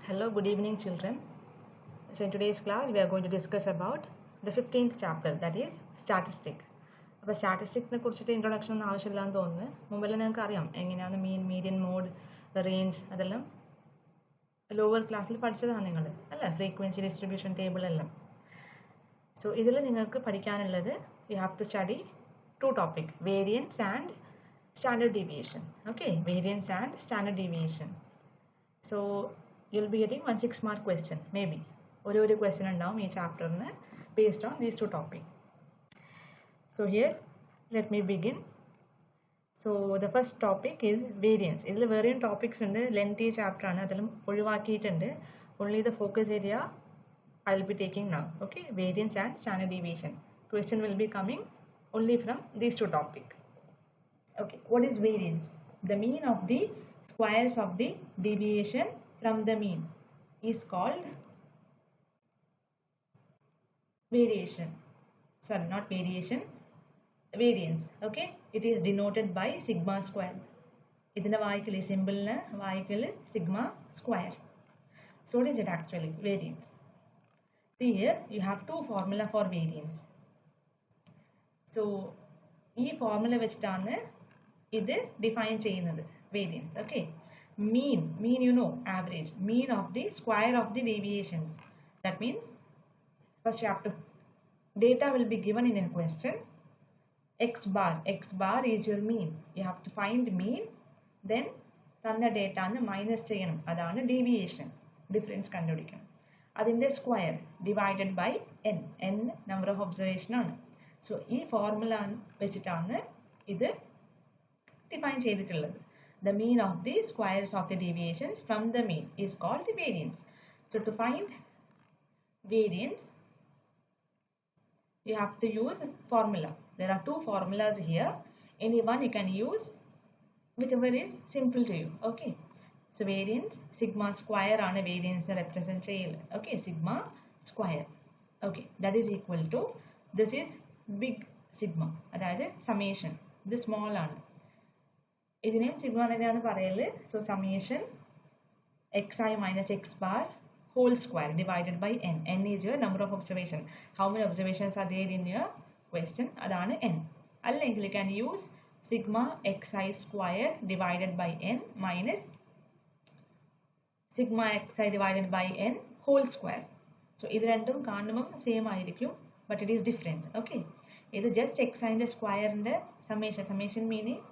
Hello, good evening children. So in today's class we are going to discuss about the 15th chapter, that is statistic. അപ്പോൾ സ്റ്റാറ്റിസ്റ്റിക്സിനെ കുറിച്ചിട്ട് introduction ഒന്നും ആവശ്യമില്ലാന്ന് തോന്നുന്നു. മുമ്പെല്ലാം നിങ്ങൾക്ക് അറിയാം എങ്ങനെയാണ് മീൻ, മീഡിയൻ, മോഡ്, റേഞ്ച് അതെല്ലാം lower ക്ലാസ്സിൽ പഠിച്ചതാണ് നിങ്ങൾ അല്ലേ, ഫ്രീക്വൻസി ഡിസ്ട്രിബ്യൂഷൻ ടേബിൾ എല്ലാം. സോ ഇതിൽ നിങ്ങൾക്ക് പഠിക്കാനുള്ളത് you have to study two topic, variance and standard deviation. Okay, variance and standard deviation. So you'll be getting 1 6-mark question, maybe ഒരു question ഉണ്ടാവും ഈ ചാപ്റ്ററിന് based on these two topics. So here let me begin. So the first topic is variance. ഇതിൽ വേറെയും topics ഉണ്ട്, lengthy chapter ആണ്, അതിലും ഒഴിവാക്കിയിട്ടുണ്ട്. Only the focus area I will be taking now. Okay, variance and standard deviation. Question will be coming only from these two topics. Okay, what is variance? The mean of the squares of the deviation from the mean is called variation. Sorry, not variation, variance. Okay, it is denoted by sigma square. ഇതിന്റെ വായിക്കല് സിമ്പിളിന് വായിക്കല് sigma square. So what is it actually? Variance. See here you have two formula for variance. So ഈ formula വെച്ചിട്ടാണ് ഇത് define ചെയ്യുന്നത് variance. Okay, mean you know, average, mean of the square of the deviations. That means first you have to, data will be given in a question, x bar is your mean. You have to find mean, then തന്ന data ന്ന് minus ചെയ്യണം, അതാണ് deviation, difference കണ്ടുപിടിക്കണം. അതിന്റെ square divided by n number of observation ആണ്. So ഈ formula വെച്ചിട്ടാണ് ഇത് define ചെയ്തിട്ടുള്ളത്. The mean of the squares of the deviations from the mean is called the variance. So to find variance, you have to use formula. There are two formulas here. Any one you can use, whichever is simple to you. Okay. So variance, sigma square ആണ് variance represent ചെയ്യല്. Okay, sigma square. Okay, that is equal to, this is big sigma, അതായത് summation. ഇത് small ആണ്. ഇതിനെ sigma തന്നെയാണ് പറയല്. So summation xi minus x bar whole square divided by n. n is your number of observation. How many observations are there in your question? അതാണ് n. അല്ലെങ്കിൽ you can use sigma xi square divided by n minus sigma xi divided by n whole square. So ഇത് രണ്ടും കാണുമ്പോൾ same ആയിരിക്കും, but it is different. Okay, ഇത് just xi ന്റെ സ്ക്വയറിന്റെ summation meaning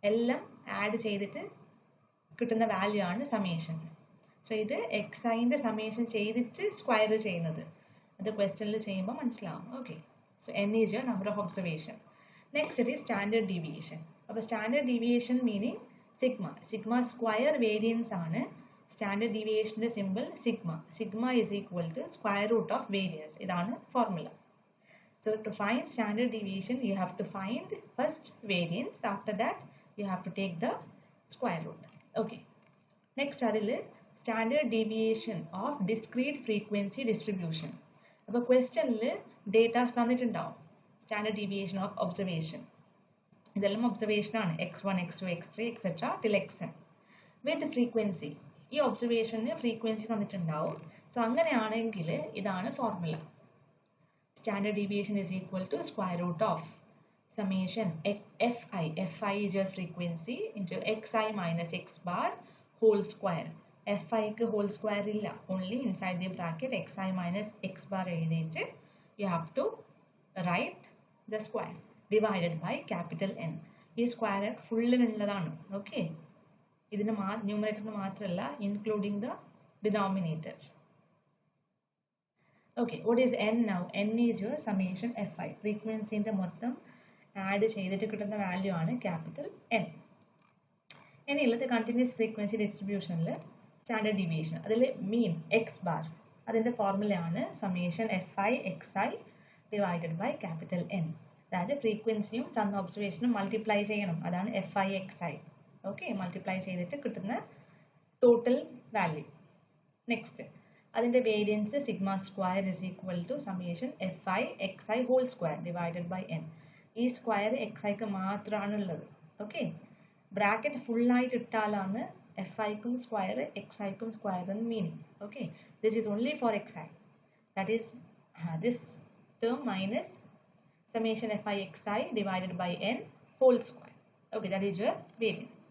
എല്ലാം ആഡ് ചെയ്തിട്ട് കിട്ടുന്ന വാല്യൂ ആണ് സമ്മേഷൻ. സോ ഇത് എക്സൈൻ്റെ സമ്മേഷൻ ചെയ്തിട്ട് സ്ക്വയർ ചെയ്യുന്നത്, അത് ക്വസ്റ്റനിൽ ചെയ്യുമ്പോൾ മനസ്സിലാവും. Okay, so n is your number of observation. Next it is standard deviation. അപ്പോൾ standard deviation meaning sigma square variance ആണ്. സ്റ്റാൻഡേർഡ് ഡീവിയേഷൻ്റെ simple sigma is equal to square root of variance. ഇതാണ് formula. So to find standard deviation you have to find first variance, after that you have to take the square root. Okay, next adile standard deviation of discrete frequency distribution. appo question il data തന്നിട്ടുണ്ടാവും, standard deviation of observation. ഇതെല്ലാം observation ആണ്, x1 x2 x3 etc till xn with frequency. ഈ observation frequency തന്നിട്ടുണ്ടാവും. So അങ്ങനെയാണെങ്കിൽ ഇതാണ് formula. Standard deviation is equal to square root of summation fi is your frequency into xi minus x bar whole square. fi ക്ക് whole square ഇല്ല, only inside the bracket xi minus x bar എഴുതിയിട്ട് you have to write the square divided by capital N. ഈ square ഫുള്ളിനുള്ളതാണ്. Okay, ഇതിന് ന്യൂമറേറ്ററിന് മാത്രമല്ല, including the denominator. Okay, what is n now? n is your summation fi. Frequency ന്റെ മൊത്തം add ചെയ്തിട്ട് കിട്ടുന്ന value ആണ് capital n. ഇനിയുള്ളത് കണ്ടിന്യൂസ് ഫ്രീക്വൻസി ഡിസ്ട്രിബ്യൂഷനിൽ സ്റ്റാൻഡേർഡ് ഡീവിയേഷൻ. അതിൽ മീൻ എക്സ് ബാർ, അതിൻ്റെ ഫോർമുലയാണ് summation fi xi divided by capital n. അതായത് ഫ്രീക്വൻസിയും തന്ന ഒബ്സർവേഷനും മൾട്ടിപ്ലൈ ചെയ്യണം, അതാണ് fi xi. ഓക്കെ, മൾട്ടിപ്ലൈ ചെയ്തിട്ട് കിട്ടുന്ന ടോട്ടൽ വാല്യൂ. നെക്സ്റ്റ് അതിന്റെ variance sigma square is equal to summation fi xi whole square divided by n. ഈ സ്ക്വയർ xiക്ക് മാത്രമാണ് ഉള്ളത്. ഓക്കെ, ബ്രാക്കറ്റ് ഫുള്ളായിട്ട് ഇട്ടാലാണ് fi kum square xi kum square and meaning. Okay, this is only for xi. That is this term minus summation fi xi divided by n whole square. Okay, that is your variance.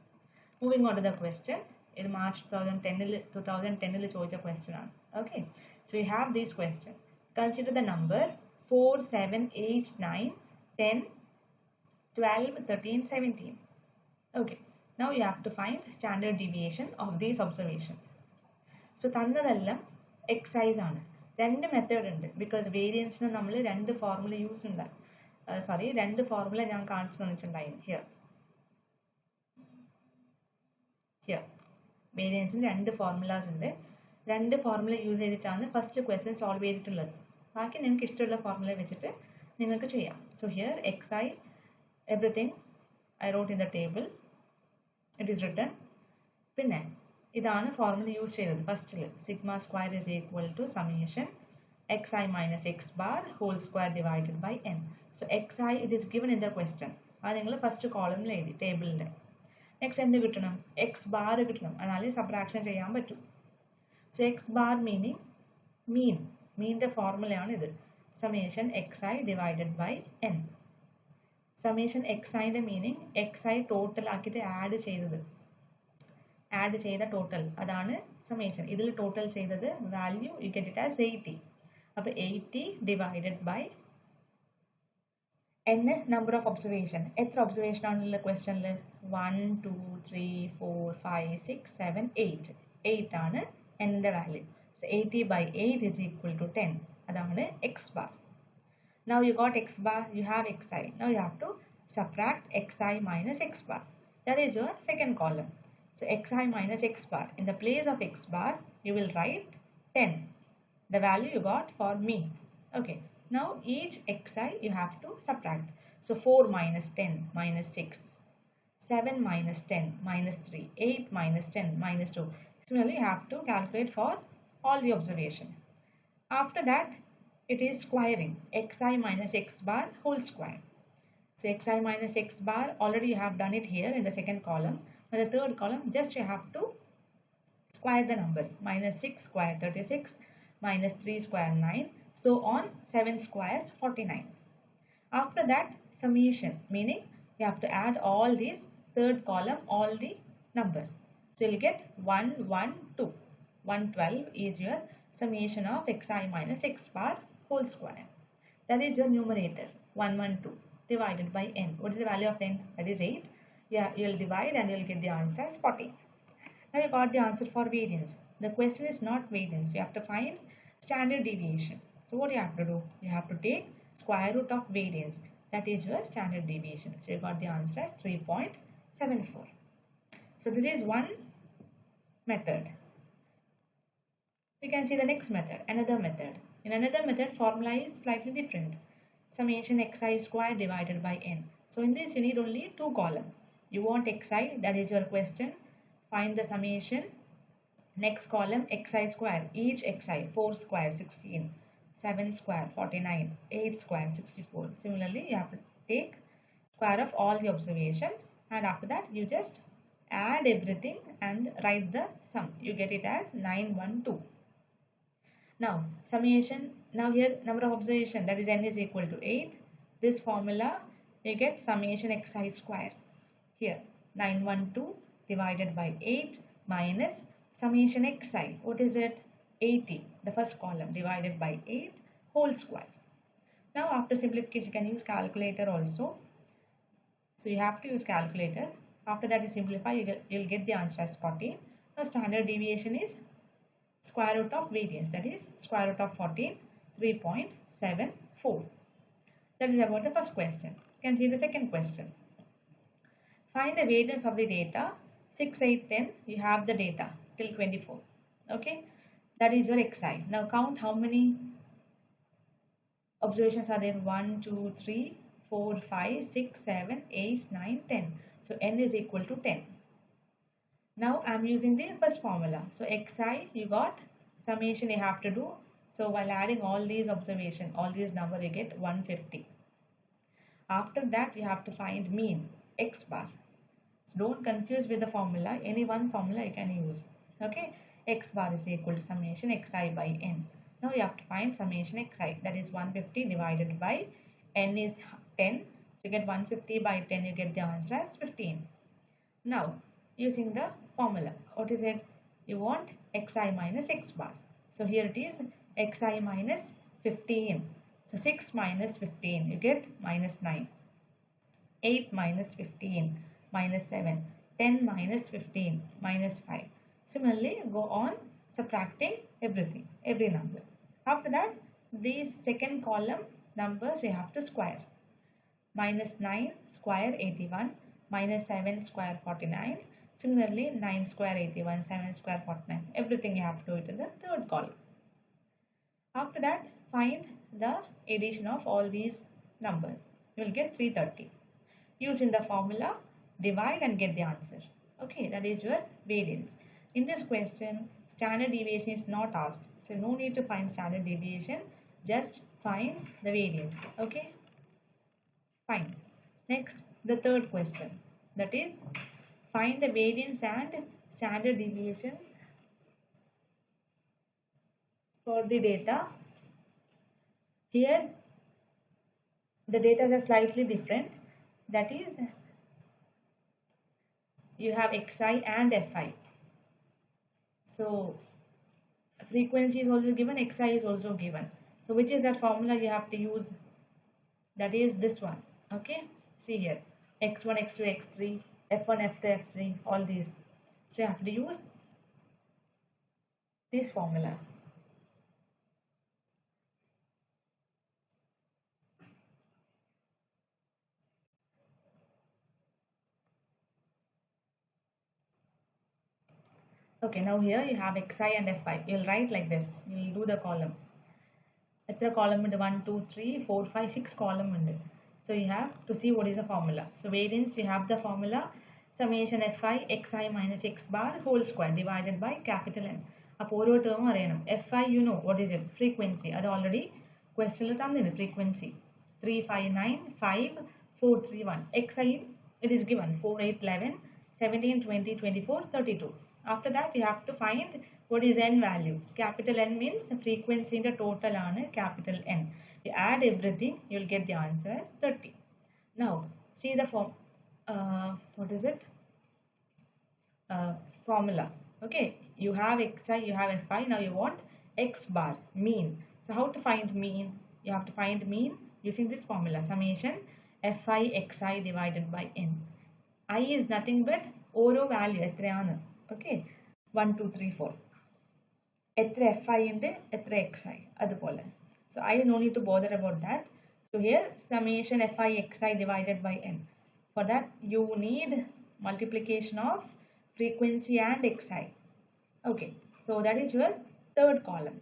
Moving on to the question. In March 2010 ചോദിച്ച question ആണ്. Okay, so you have this question. Consider the number 4, 7, 8, 9, 10, 12, 13, 17. Okay, now you have to find standard deviation of these observation. So തന്നതെല്ലാം exercise ആണ്. രണ്ട് method ഉണ്ട്. Because വേരിയൻസിന് നമ്മൾ രണ്ട് formula use ഉണ്ടായി. രണ്ട് ഫോർമുല ഞാൻ കാണിച്ചു തന്നിട്ടുണ്ടായിരുന്നു. ഹിയർ വേരിയൻസിന് രണ്ട് ഫോർമുലാസ് ഉണ്ട്. രണ്ട് ഫോർമുല യൂസ് ചെയ്തിട്ടാണ് ഫസ്റ്റ് ക്വസ്റ്റ്യൻ സോൾവ് ചെയ്തിട്ടുള്ളത്. ബാക്കി നിങ്ങൾക്ക് ഇഷ്ടമുള്ള ഫോർമുല വെച്ചിട്ട് നിങ്ങൾക്ക് ചെയ്യാം. So here xi everything I wrote in the table. It is written. പിന്നെ ഇതാണ് ഫോർമുല യൂസ് ചെയ്തത് ഫസ്റ്റിൽ. Sigma square is equal to summation xi minus x bar whole square divided by n. So xi it is given in the question. അത് നിങ്ങൾ first കോളമിൽ എഴുതി ടേബിളിൽ. Next എന്ത് കിട്ടണം? എക്സ് ബാർ കിട്ടണം. എന്നാലേ സബ്ട്രാക്ഷൻ ചെയ്യാൻ പറ്റും. സോ എക്സ് ബാർ മീനിങ് മീനിൻ്റെ ഫോർമുലയാണ് ഇത്. Summation xi divided by n. Summation xiൻ്റെ മീനിങ് xi ടോട്ടൽ ആക്കിയിട്ട് ആഡ് ചെയ്ത ടോട്ടൽ അതാണ് സമ്മേഷൻ. ഇതിൽ ടോട്ടൽ ചെയ്തത് value you get it as 80. അപ്പോൾ 80 divided by n number of observation. എത്ര ഒബ്സർവേഷൻ ആണുള്ള ക്വസ്റ്റനിൽ? 1, 2, 3, 4, 5, 6, 7, 8. 8 ആണ് എൻ്റെ value. So 80 by 8 is equal to 10. അതാണ് X bar. Now you got x bar, you have xi. Now you have to subtract xi minus x bar. That is your second column. So xi minus x bar. In the place of x bar, you will write 10. The value you got for mean. Okay. Now each xi you have to subtract. So 4 minus 10 minus 6. 7 minus 10 minus 3. 8 minus 10 minus 2. Similarly, you have to calculate for all the observation. After that, it is squaring xi minus x bar whole square. So xi minus x bar already you have done it here in the second column. For the third column, just you have to square the number. Minus 6 square 36, minus 3 square 9, so on 7 square 49. After that, summation, meaning you have to add all these third column, all the number. So you'll get 112. 112 is your summation of xi minus x bar whole square. That is your numerator. 112 divided by n. What is the value of n? That is 8. Yeah, you'll divide and you'll get the answer as 40. Now you got the answer for variance. The question is not variance. You have to find standard deviation. So what you have to do? You have to take square root of variance. That is your standard deviation. So you got the answer as 3.74. So this is one method. We can see the next method, another method. In another method, formula is slightly different. Summation xi square divided by n. So in this you need only two columns. You want xi, that is your question. Find the summation. Next column xi square. Each xi, 4 square 16, 7 square 49, 8 square 64. Similarly, you have to take square of all the observation, and after that you just add everything and write the sum. You get it as 912. Now summation, now here number of observation, that is n is equal to 8. This formula you get summation xi square. Here 912 divided by 8 minus summation xi. What is it? 80, the first column, divided by 8 whole square. Now after simplification you can use calculator also. So you have to use calculator. After that you simplify, you'll get the answer as 40. Now standard deviation is square root of variance, that is square root of 14, 3.74. That is about the first question. You can see the second question. Find the variance of the data 6, 8, 10. You have the data till 24. Okay, that is your xi. Now count how many observations are there. 1, 2, 3, 4, 5, 6, 7, 8, 9, 10. So n is equal to 10. Now I am using the first formula. So xi, you got summation you have to do. So while adding all these observation, all these number, you get 150. After that you have to find mean x bar. So don't confuse with the formula. Any one formula you can use. Okay, x bar is equal to summation xi by n. Now you have to find summation xi, that is 150 divided by n is 10. So you get 150 by 10, you get the answer as 15. Now using the formula, what is it? You want xi minus x bar. So here it is xi minus 15. So 6 minus 15, you get minus 9. 8 minus 15 minus 7, 10 minus 15 minus 5. Similarly, go on subtracting everything, every number. After that, these second column numbers you have to square. Minus 9 square 81, minus 7 square 49. Similarly, 9 square 81, 7 square 49. Everything you have to do it in the third column. After that, find the addition of all these numbers. You will get 330. Using the formula, divide and get the answer. Okay, that is your variance. In this question, standard deviation is not asked. So no need to find standard deviation. Just find the variance. Okay, fine. Next, the third question. That is, find the variance and standard deviation for the data. Here, the data are slightly different. That is, you have xi and fi. So frequency is also given, xi is also given. So which is that formula you have to use? That is this one. Okay, see here, x1, x2, x3, f1, f2, f3, all these. So you have to use this formula. Okay, now here you have xi and fi. You'll write like this. You'll do the column. Etra column ഉണ്ട് 1 2 3 4 5 6 column ഉണ്ട്. So you have to see what is the formula. So variance, we have the formula summation fi xi minus x bar whole square divided by capital N. അപ്പോൾ ഓരോ term അറിയണം. fi you know what is it? Frequency. അത് already ക്വസ്റ്റ്യനിൽ തന്നിട്ടുണ്ട്. Frequency 3595431. xi it is given 4 8 11 17 20 24 32. After that you have to find what is n value. Capital N means frequency in the total on capital N. You add everything, you will get the answer as 30. Now see the form. What is it? Formula. Okay, you have xi, you have fi. Now you want x bar, mean. So how to find mean? You have to find mean using this formula, summation fi xi divided by n. I is nothing but ഓരോ value എത്രയാണ്. Okay 1 2 3 4 എത്ര fi ഉണ്ട്, എത്ര xi, അതുപോലെ. So I no need to bother about that. So here summation fi xi divided by n. For that you need multiplication of frequency and xi. Okay, so that is your third column.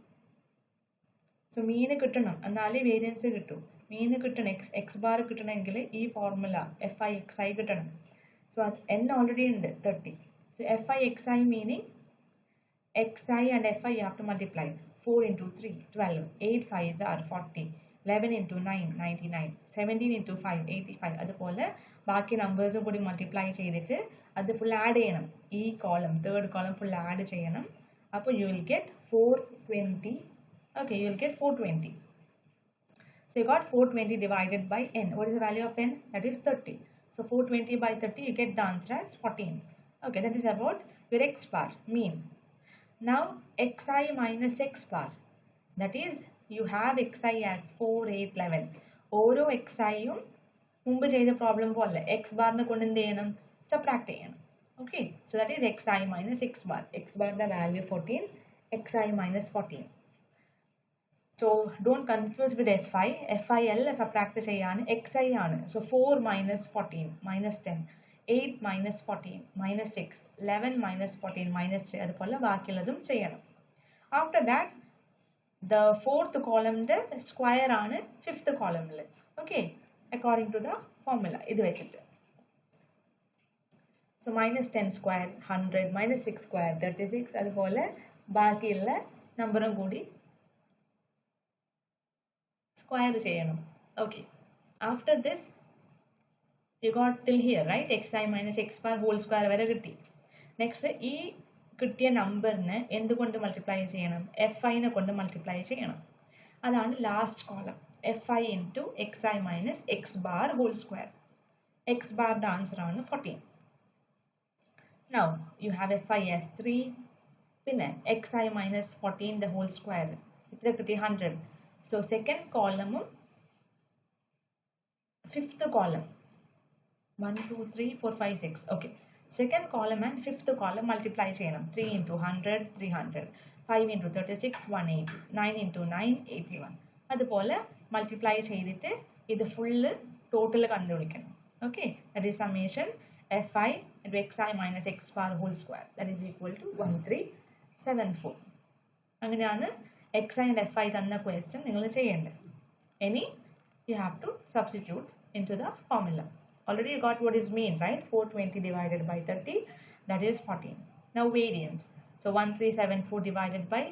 So mean കിട്ടണം എന്നാലേ variance കിട്ടും. mean കിട്ടണം, x bar കിട്ടണമെങ്കിൽ ഈ formula fi xi കിട്ടണം. So n already ഉണ്ട് 30. So fi xi meaning xi and fi you have to multiply. 4 into 3 12, 8 5s are 40, 11 into 9 99, 17 into 5 85. അതുപോലെ ബാക്കി നമ്പേഴ്സും കൂടി മൾട്ടിപ്ലൈ ചെയ്തിട്ട് അത് ഫുൾ ആഡ് ചെയ്യണം. ഈ column third column full add ചെയ്യണം. അപ്പോൾ you will get 420. Okay, you will get 420. So you got 420 divided by n. What is the value of n? That is 30. So 420 by 30, you get the answer as 14. Okay, that is about your x bar, mean. Now xi minus x bar, that is you have xi as 4 8 11. ഓരോ xiയും മുമ്പ് ചെയ്ത problem പോലെ x ബാറിനെ കൊണ്ട് എന്ത് ചെയ്യണം, subtract ചെയ്യണം. Okay, so that is xi minus x bar. x ബാറിന്റെ value 14, xi minus 14. So don't confuse with fi. fi അല്ല സബ്ട്രാക്ട് ചെയ്യാൻ, xi ആണ്. So 4 minus 14 minus 10, 8 minus 14 minus 6, 11 minus 14 minus 3, അതുപോലെ ബാക്കിയുള്ളതും ചെയ്യണം. After that the fourth column square ആണ് fifth column. Okay, according to the formula ഇത് വെച്ചിട്ട്. So minus 10 square 100, minus 6 square 36, അതുപോലെ ബാക്കിയുള്ള നമ്പറും കൂടി സ്ക്വയർ ചെയ്യണം. Okay, after this You got till here, right? Xi minus x bar whole square വരെ കിട്ടി. നെക്സ്റ്റ് ഈ കിട്ടിയ നമ്പറിനെ എന്തുകൊണ്ട് മൾട്ടിപ്ലൈ ചെയ്യണം? fi നെ കൊണ്ട് മൾട്ടിപ്ലൈ ചെയ്യണം. അതാണ് last column. fi into xi minus x bar whole square. X bar the answer ആണ് 14. Now you have fi as 3, പിന്നെ xi minus 14 the whole square. ഇത്ര കിട്ടി 100. So second column, fifth column, 1 2 3 4 5 6. Okay, second column and fifth column multiply ചെയ്യണം. 3 into 100 300, 5 into 36 180, 9 into 9 81. അതുപോലെ multiply ചെയ്തിട്ട് ഇത് full total കണ്ടുപിടിക്കണം. Okay, that is summation fi into xi minus x bar whole square, that is equal to 1374. അങ്ങനെയാണ് xi and fi തന്ന question നിങ്ങൾ ചെയ്യേണ്ടത്. ഇനി you have to substitute into the formula. Already you got what is mean, right? 420 divided by 30, that is 14. Now variance. So 1374 divided by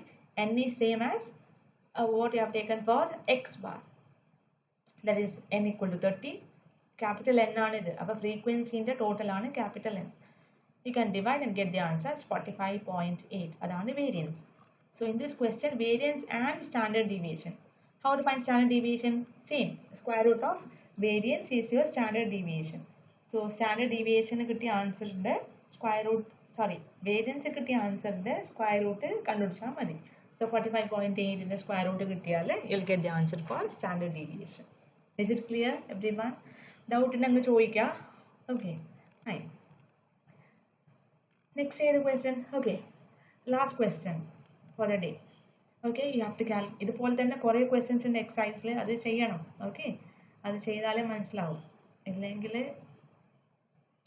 n is same as what you have taken for x bar, that is n equal to 30. Capital N ആണ് ഇത്. അപ്പോൾ ഫ്രീക്വൻസിന്റെ total ആണ് capital N. You can divide and get the answer as 45.8. അതാണ് variance. So in this question, variance and standard deviation. How to find standard deviation? Same. Square root of variance is your standard deviation. So standard deviation കിട്ടിയ ആൻസറിന്റെ square root, sorry, variance കിട്ടിയ ആൻസറിന്റെ square root കണ്ടുപിടിച്ചാൽ മതി. So 45.8 square root കിട്ടിയാൽ you will get the answer for standard deviation. Is it clear, everyone? Doubt ഉണ്ടെങ്കിൽ ചോദിക്കുക. Okay, fine. Next say the question. Okay, last question for the day. Okay, you have to calculate. ഇതുപോലെ തന്നെ കുറേ questions ഉണ്ട് എക്സസൈസിൽ, അത് ചെയ്യണം. Okay, അത് ചെയ്താലേ മനസ്സിലാവും, ഇല്ലെങ്കിൽ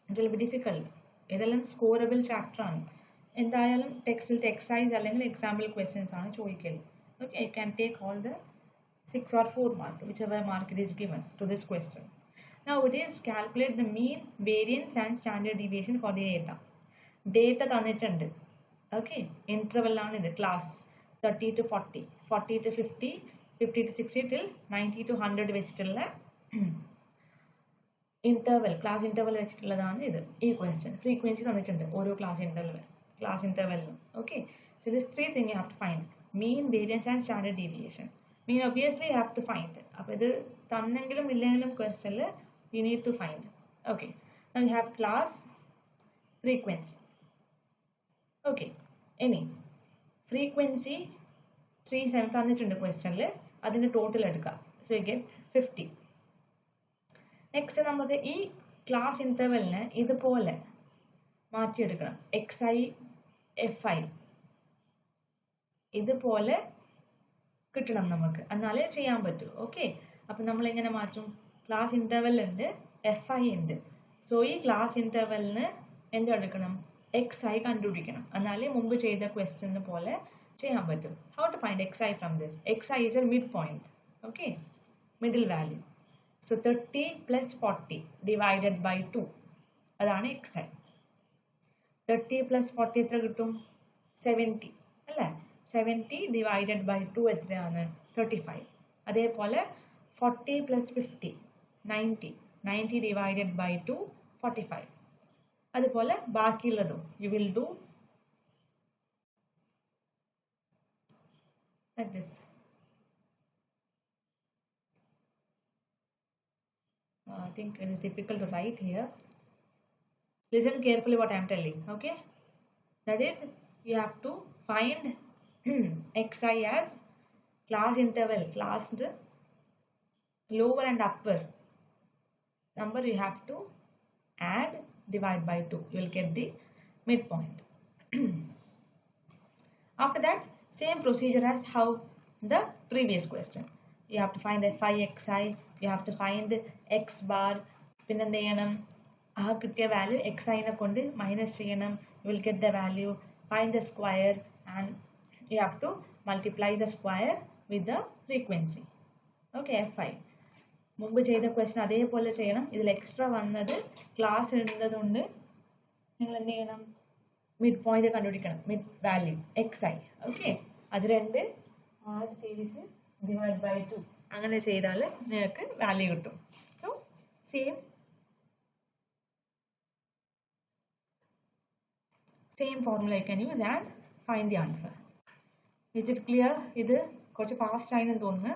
ഇറ്റ് വിൽ ബി ഡിഫിക്കൽട്ട്. ഇതെല്ലാം സ്കോറബിൾ ചാപ്റ്റർ ആണ്. എന്തായാലും ടെക്സ്റ്റിലത്തെ എക്സസൈസ് അല്ലെങ്കിൽ എക്സാമ്പിൾ ക്വസ്റ്റ്യൻസ് ആണ് ചോദിക്കൽ. Okay, you can take all the 6 or 4 mark, whichever mark it is given to this question. Now it is calculate the mean, variance and standard deviation for the data. Data തന്നിട്ടുണ്ട്. Okay, interval ആണ് ഇത്. Class 30 to 40, 40 to 50, 50 to 60 till 90 to 100 വെച്ചിട്ടുള്ള interval, class interval വെച്ചിട്ടുള്ളതാണ് ഇത്. ഈ question frequency തന്നിട്ടുണ്ട് ഓരോ class ഇന്റർവെല്ലിനും. Okay, so this 3 things you have to find: mean, variance and standard deviation. Mean obviously you have to find. അപ്പോൾ ഇത് തന്നെങ്കിലും ഇല്ലെങ്കിലും ക്വസ്റ്റ്യനിൽ you need to find. Okay, now you have class, frequency. Okay, any frequency 37 തന്നിട്ടുണ്ട് ക്വസ്റ്റ്യനിൽ, അതിൻ്റെ total എടുക്കുക. So you get 50. Next നമുക്ക് ഈ ക്ലാസ് ഇന്റർവെല്ലിനെ ഇതുപോലെ മാറ്റിയെടുക്കണം. xi fi ഇതുപോലെ കിട്ടണം നമുക്ക്, എന്നാലേ ചെയ്യാൻ പറ്റൂ. ഓക്കെ, അപ്പം നമ്മൾ എങ്ങനെ മാറ്റും? ക്ലാസ് ഇന്റർവെൽ ഉണ്ട്, fi ഉണ്ട്. സോ ഈ ക്ലാസ് ഇന്റർവെല്ലിന് എന്തെടുക്കണം? xi കണ്ടുപിടിക്കണം, എന്നാലേ മുമ്പ് ചെയ്ത ക്വസ്റ്റ്യന് പോലെ ചെയ്യാൻ പറ്റും. How to find xi from this? xi is a mid point. Okay, middle value. So 30 plus 40 divided by 2, അതാണ് xi. 30 plus 40 എത്ര കിട്ടും? 70 അല്ലേ? 70 divided by 2 എത്രയാണ്? 35. അതേപോലെ 40 plus 50 90, 90 divided by 2 45. അതുപോലെ ബാക്കിയുള്ളതും you will do like this. I think it is difficult to write here. Listen carefully what I am telling. Okay, that is you have to find xi as class interval, class lower and upper number you have to add, divide by 2. You will get the midpoint. After that, same procedure as how the previous question. You have to find fi xi, you have to find x bar, പിന്നെ എന്ത് ചെയ്യണം? ആ കിട്ടിയ value xi നെ കൊണ്ട് minus ചെയ്യണം. You will get the value, find the square and you have to multiply the square with the frequency. Okay, fi. മുമ്പ് ചെയ്ത ക്വസ്റ്റ്യൻ അതേപോലെ ചെയ്യണം. ഇതിൽ എക്സ്ട്രാ വന്നത് ക്ലാസ് ഇടുന്നതുകൊണ്ട് നിങ്ങൾ എന്ത് ചെയ്യണം? മിഡ് പോയിന്റ് കണ്ടുപിടിക്കണം, മിഡ് വാല്യൂ xi. ഓക്കെ, അത് രണ്ട് ആഡ് ചെയ്തിട്ട് ഡിവൈഡ് ബൈ 2 അങ്ങനെ ചെയ്താൽ നിങ്ങൾക്ക് വാല്യൂ കിട്ടും. So same Same formula you can use and find the answer. Is it clear? ഇത് കുറച്ച് fast ആയെന്ന് തോന്നുന്നു.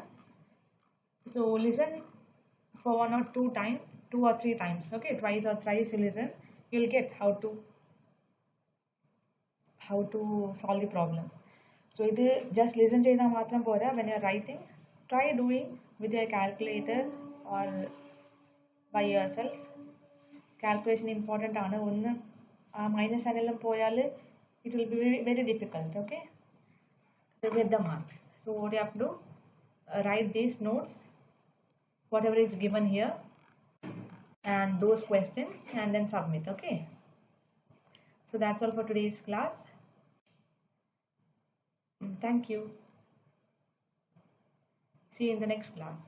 So listen for 1 or 2 times, 2 or 3 times. Okay, twice or thrice you listen, you'll get how to solve the problem. So ഇത് just listen ചെയ്താൽ മാത്രം പോരാ. When you're writing, try doing with your calculator or by yourself. Calculation important ആണ്. ഒന്ന് minus sign പോയാൽ it will be very, very difficult. Okay, to get the mark. So what you have to do, write these notes, whatever is given here, and those questions, and then submit. Okay, so that's all for today's class. Thank you. See you in the next class.